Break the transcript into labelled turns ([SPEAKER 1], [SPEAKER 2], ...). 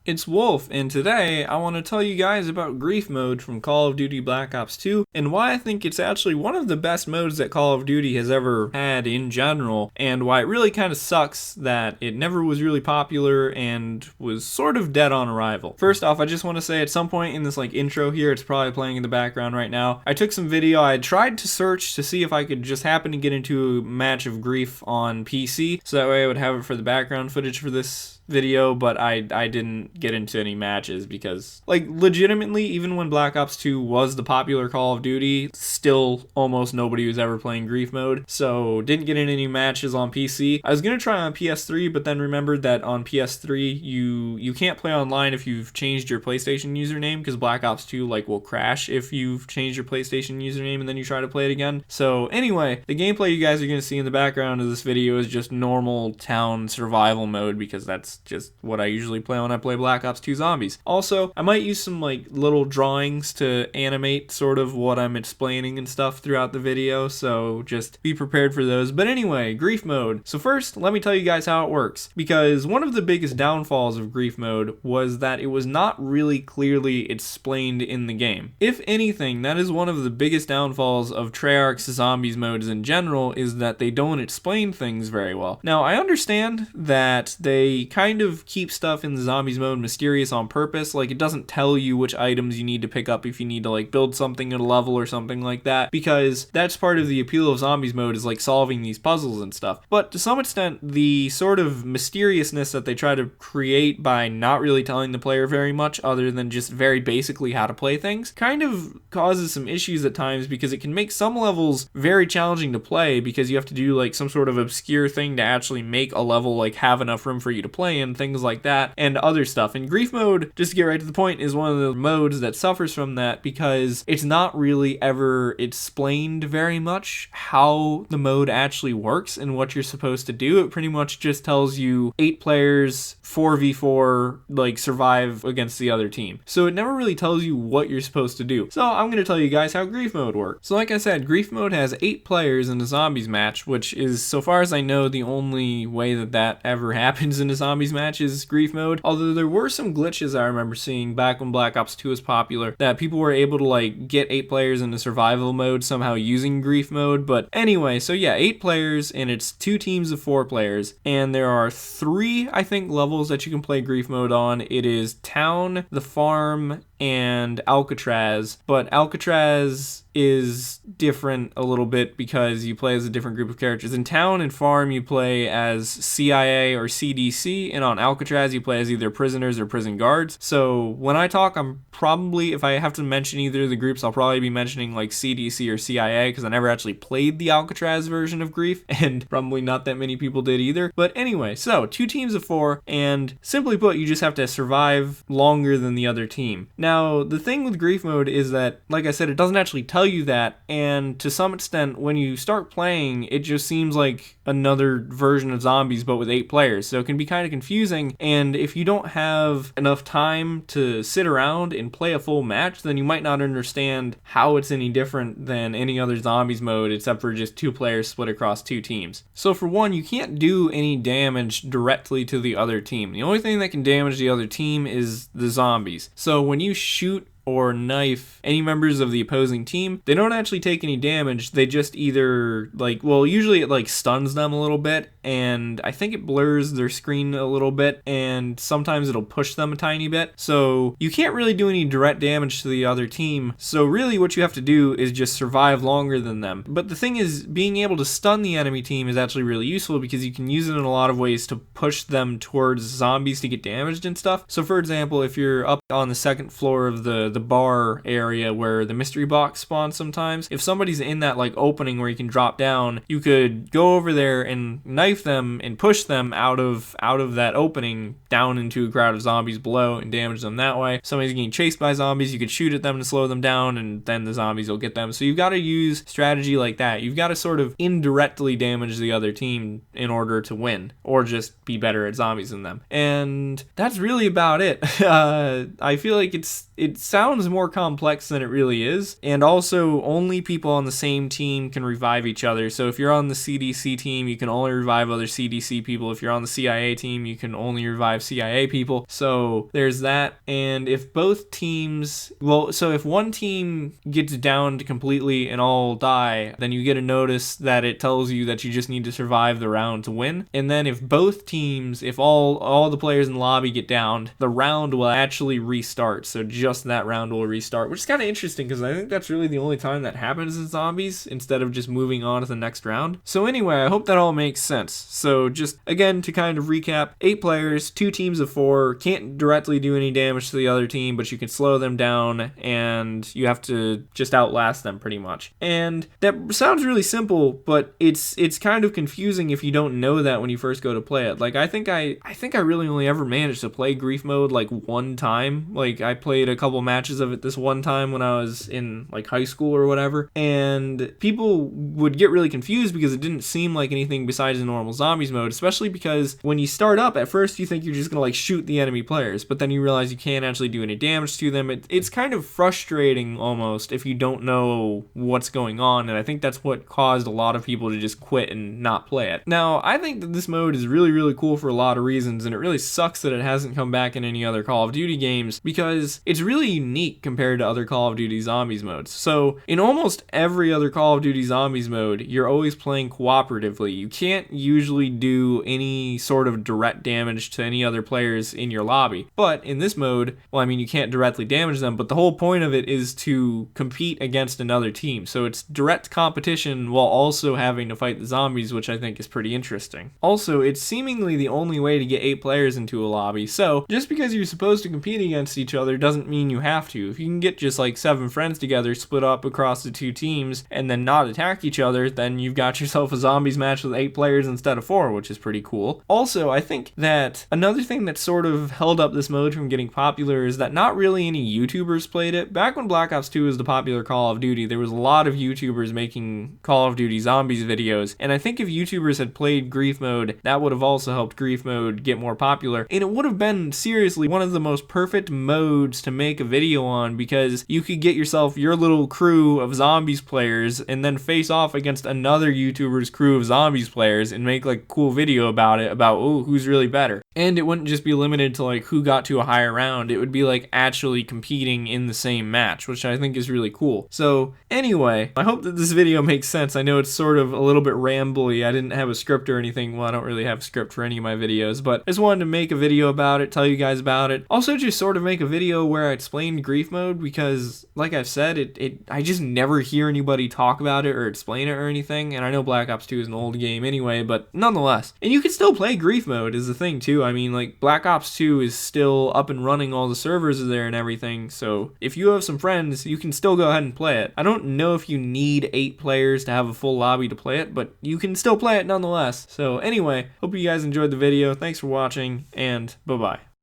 [SPEAKER 1] It's Wolf, and today I want to tell you guys about Grief Mode from Call of Duty Black Ops 2 and why I think it's actually one of the best modes that Call of Duty has ever had in general, and why it really kind of sucks that it never was really popular and was sort of dead on arrival. First off, I just want to say at some point in this intro here, it's probably playing in the background right now, I took some video. I tried to search to see if I could just happen to get into a match of Grief on PC, so that way I would have it for the background footage for this video, but I didn't get into any matches because, legitimately, even when Black Ops 2 was the popular Call of Duty, still almost nobody was ever playing Grief Mode, so didn't get in any matches on PC. I was gonna try on PS3, but then remembered that on PS3, you can't play online if you've changed your PlayStation username, because Black Ops 2, will crash if you've changed your PlayStation username and then you try to play it again. So anyway, the gameplay you guys are gonna see in the background of this video is just normal town survival mode, because that's just what I usually play when I play Black Ops 2 Zombies. Also, I might use some little drawings to animate sort of what I'm explaining and stuff throughout the video, so just be prepared for those. But anyway, Grief Mode. So first, let me tell you guys how it works, because one of the biggest downfalls of Grief Mode was that it was not really clearly explained in the game. If anything, that is one of the biggest downfalls of Treyarch's Zombies modes in general, is that they don't explain things very well. Now, I understand that they kind of keep stuff in the Zombies mode mysterious on purpose. It doesn't tell you which items you need to pick up if you need to build something at a level or something like that, because that's part of the appeal of Zombies mode, is solving these puzzles and stuff. But to some extent, the sort of mysteriousness that they try to create by not really telling the player very much other than just very basically how to play things kind of causes some issues at times, because it can make some levels very challenging to play, because you have to do some sort of obscure thing to actually make a level have enough room for you to play and things like that, and other stuff. And Grief Mode, just to get right to the point, is one of the modes that suffers from that, because it's not really ever explained very much how the mode actually works and what you're supposed to do. It pretty much just tells you 8 players, 4v4, survive against the other team. So it never really tells you what you're supposed to do. So I'm going to tell you guys how Grief Mode works. So like I said, Grief Mode has 8 players in a Zombies match, which is, so far as I know, the only way that ever happens in a Zombies match is Grief Mode. Although there were some glitches I remember seeing back when Black Ops 2 was popular, that people were able to get 8 players into survival mode somehow using Grief Mode. But anyway, so yeah, 8 players, and it's 2 teams of 4 players, and there are 3, I think, levels that you can play Grief Mode on. It is Town, the Farm, and Alcatraz, but Alcatraz is different a little bit because you play as a different group of characters. In Town and Farm, you play as CIA or CDC, and on Alcatraz, you play as either prisoners or prison guards. So when I talk, I'm probably, if I have to mention either of the groups, I'll probably be mentioning CDC or CIA, because I never actually played the Alcatraz version of Grief, and probably not that many people did either. But anyway, so 2 teams of 4, and simply put, you just have to survive longer than the other team. Now, the thing with Grief Mode is that, like I said, it doesn't actually tell you that, and to some extent, when you start playing, it just seems like another version of Zombies, but with 8 players, so it can be kind of confusing, and if you don't have enough time to sit around and play a full match, then you might not understand how it's any different than any other Zombies mode, except for just 2 players split across 2 teams. So for one, you can't do any damage directly to the other team. The only thing that can damage the other team is the zombies. So when you shoot or knife any members of the opposing team, they don't actually take any damage. They just either usually it stuns them a little bit, and I think it blurs their screen a little bit, and sometimes it'll push them a tiny bit. So you can't really do any direct damage to the other team. So really what you have to do is just survive longer than them. But the thing is, being able to stun the enemy team is actually really useful, because you can use it in a lot of ways to push them towards zombies to get damaged and stuff. So for example, if you're up on the 2nd floor of the bar area where the mystery box spawns sometimes, if somebody's in that opening where you can drop down, you could go over there and knife them and push them out of that opening down into a crowd of zombies below and damage them that way. If somebody's getting chased by zombies, you could shoot at them to slow them down, and then the zombies will get them. So you've got to use strategy like that. You've got to sort of indirectly damage the other team in order to win, or just be better at zombies than them. And that's really about it. I feel like it sounds more complex than it really is, and also only people on the same team can revive each other. So if you're on the CDC team, you can only revive revive other CDC people. If you're on the CIA team, you can only revive CIA people. So there's that. And if both teams, so if one team gets downed completely and all die, then you get a notice that it tells you that you just need to survive the round to win. And then if both teams, if all the players in the lobby get downed, the round will actually restart. So just that round will restart, which is kind of interesting because I think that's really the only time that happens in zombies instead of just moving on to the next round. So anyway, I hope that all makes sense. So just again to kind of recap, 8 players, 2 teams of 4, can't directly do any damage to the other team, but you can slow them down and you have to just outlast them pretty much. And that sounds really simple, but it's kind of confusing if you don't know that when you first go to play it. Like I think I really only ever managed to play grief mode like one time. Like I played a couple matches of it this one time when I was in like high school or whatever, and people would get really confused because it didn't seem like anything besides a normal zombies mode, especially because when you start up at first you think you're just gonna like shoot the enemy players, but then you realize you can't actually do any damage to them. It's kind of frustrating almost if you don't know what's going on, and I think that's what caused a lot of people to just quit and not play it. Now I think that this mode is really cool for a lot of reasons, and it really sucks that it hasn't come back in any other Call of Duty games because it's really unique compared to other Call of Duty zombies modes. So in almost every other Call of Duty zombies mode, you're always playing cooperatively. You can't usually do any sort of direct damage to any other players in your lobby. But in this mode, well, I mean, you can't directly damage them, but the whole point of it is to compete against another team. So it's direct competition while also having to fight the zombies, which I think is pretty interesting. Also, it's seemingly the only way to get 8 players into a lobby. So just because you're supposed to compete against each other doesn't mean you have to. If you can get just like 7 friends together, split up across the 2 teams, and then not attack each other, then you've got yourself a zombies match with 8 players instead of 4, which is pretty cool. Also, I think that another thing that sort of held up this mode from getting popular is that not really any YouTubers played it. Back when Black Ops 2 was the popular Call of Duty, there was a lot of YouTubers making Call of Duty zombies videos, and I think if YouTubers had played grief mode, that would have also helped grief mode get more popular, and it would have been seriously one of the most perfect modes to make a video on, because you could get yourself your little crew of zombies players and then face off against another YouTuber's crew of zombies players and make like a cool video about it, about who's really better. And it wouldn't just be limited to like who got to a higher round, it would be like actually competing in the same match, which I think is really cool. So anyway, I hope that this video makes sense. I know it's sort of a little bit rambly. I didn't have a script or anything. Well, I don't really have a script for any of my videos, but I just wanted to make a video about it, tell you guys about it. Also just sort of make a video where I explained grief mode because like I've said, I just never hear anybody talk about it or explain it or anything. And I know Black Ops 2 is an old game anyway, but nonetheless. And you can still play grief mode is the thing too. I mean, like Black Ops 2 is still up and running, all the servers are there and everything. So if you have some friends, you can still go ahead and play it. I don't know if you need 8 players to have a full lobby to play it, but you can still play it nonetheless. So anyway, hope you guys enjoyed the video. Thanks for watching, and bye-bye.